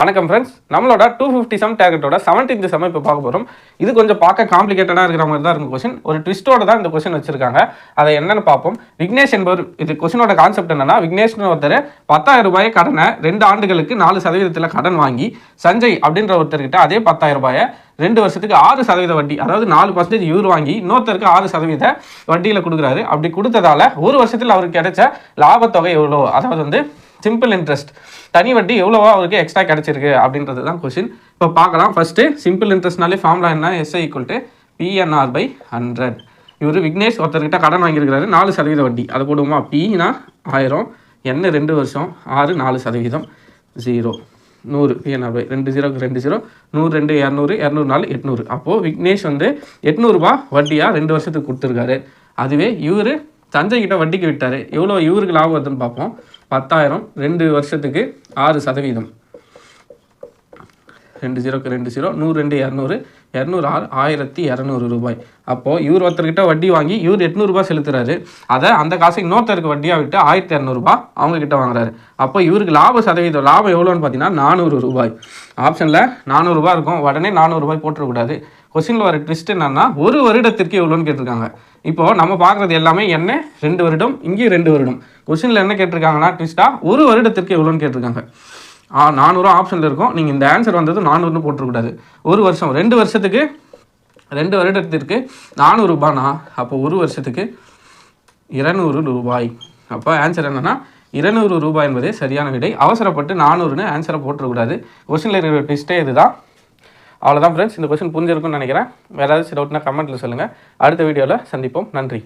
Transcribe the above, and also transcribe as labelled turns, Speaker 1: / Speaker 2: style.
Speaker 1: வணக்கம் ஃப்ரெண்ட்ஸ், நம்மளோட 250 some டார்கெட்டோட 17th some இப்போ பார்க்க போகிறோம். இது கொஞ்சம் பார்க்க காம்ப்ளிகேட்டடாக இருக்கிற மாதிரி தான் இருக்கும் கொஸ்டின். ஒரு ட்விஸ்டோட தான் இந்த கொஸ்டின் வச்சிருக்காங்க. அதை என்னன்னு பார்ப்போம். விக்னேஷ் என்பவர், இது கொஸ்டினோட கான்செப்ட் என்னன்னா, விக்னேஷ்னு ஒருத்தர் 10,000 ரூபாயை கடனை 2 ஆண்டுகளுக்கு 4% கடன் வாங்கி சஞ்சய் அப்படின்ற ஒருத்தர்கிட்ட அதே 10,000 ரூபாயை 2 வருஷத்துக்கு 6% வட்டி, அதாவது 4% இவர் வாங்கி இன்னொருத்தருக்கு 6% வட்டியில் கொடுக்குறாரு. அப்படி கொடுத்ததால ஒரு வருஷத்தில் அவருக்கு கிடைச்ச லாபத்தொகை எவ்வளோ, அதாவது சிம்பிள் இன்ட்ரெஸ்ட் தனி வட்டி எவ்வளோவா அவருக்கு எக்ஸ்ட்ரா கிடைச்சிருக்கு அப்படின்றது தான் கொஸ்டின். இப்போ பார்க்கலாம். ஃபர்ஸ்ட்டு சிம்பிள் இன்ட்ரெஸ்ட்னாலே ஃபார்முலா என்ன, SI = PNR/100. இவர் விக்னேஷ் ஒருத்தர்கிட்ட கடன் வாங்கியிருக்கிறாரு 4% வட்டி. அதை போடுவோமா, Pனா 1000, N 2 வருஷம், 6 4%, 0 100, PNR/2 0 2 0 100 2 200 200 800. அப்போது விக்னேஷ் 800 ரூபா வட்டியாக 2 வருஷத்துக்கு கொடுத்துருக்காரு. அதுவே இவர் சஞ்சய் கிட்ட வட்டிக்கு விட்டார். எவ்வளோ இவருக்கு லாபம் வருதுன்னு பார்ப்போம். 10,000 2 வருஷத்துக்கு 6%, 2 0 2 0 100 2 200 200 1200 ரூபாய். அப்போது இவர் ஒருத்தர்கிட்ட வட்டி வாங்கி இவர் 800 ரூபாய் செலுத்துறாரு. அதை அந்த காசை இன்னொருத்தருக்கு வட்டியாக விட்டு 1200 ரூபாய் அவங்க கிட்ட வாங்குறாரு. அப்போ இவருக்கு லாபம் எவ்வளோன்னு பார்த்தீங்கன்னா 400 ரூபாய். ஆப்ஷனில் 400 ரூபாய் இருக்கும். உடனே 400 ரூபாய் போட்டுறக்கூடாது. கொஸ்டினில் வர ட்விஸ்ட் என்னன்னா, ஒரு வருடத்திற்கு எவ்வளோன்னு கேட்டிருக்காங்க. இப்போது நம்ம பார்க்குறது எல்லாமே என்ன, 2 வருடம், இங்கேயும் 2 வருடம். கொஸ்டினில் என்ன கேட்டிருக்காங்கன்னா, ட்விஸ்ட்டாக ஒரு வருடத்திற்கு எவ்வளோன்னு கேட்டிருக்காங்க. 400 ஆப்ஷனில் இருக்கும். நீங்கள் இந்த ஆன்சர் வந்தது 400 போட்டுருக்கூடாது. ஒரு வருஷம், 2 வருஷத்துக்கு 2 வருடத்திற்கு 400 ரூபானா, அப்போ ஒரு வருஷத்துக்கு 200 ரூபாய். அப்போ ஆன்சர் என்னென்னா 200 ரூபாய் என்பதே சரியான விடை. அவசரப்பட்டு 400ன்னு ஆன்சரை போட்டுருக்கூடாது. கொஸ்டினில் இருக்கிற ட்விஸ்ட்டே இதுதான். அவ்வளோதான் ஃப்ரெண்ட்ஸ், இந்த கொஸ்டின் புரிஞ்சிருக்குன்னு நினைக்கிறேன். வேறு ஏதாவது டவுட்னா கமெண்ட்டில் சொல்லுங்கள். அடுத்த வீடியோவில் சந்திப்போம். நன்றி.